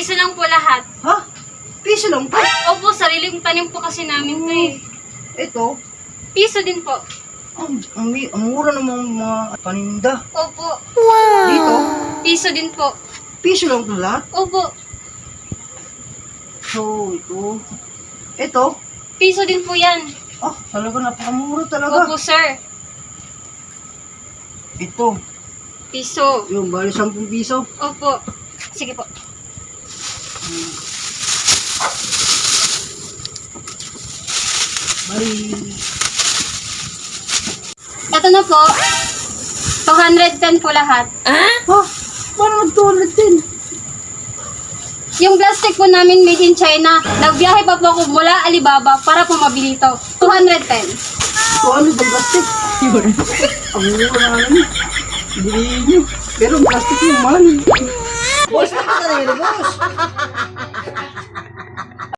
Piso lang po lahat. Ha? Piso lang po. Opo, sariling tanim po kasi namin to eh. Ito, Piso din po. ang mura ng mga paninda. Opo. Dito, Piso din po. piso lang ito lahat. Opo. So, ito, Piso din po yan. talaga napakamura talaga. Opo, sir. Ito, Piso. yung bali 10 piso. Opo. Sige po. Bali, Ito na po. 210 po lahat. paano nag-210? Yung plastic po namin made in China. Nagbiyahe pa po ako mula Alibaba para po mabili ito. 210. Ano ba plastic? Ang mura na namin. Bilihin nyo. Pero ang plastic yung mahal. Boss, nakita na yun, boss.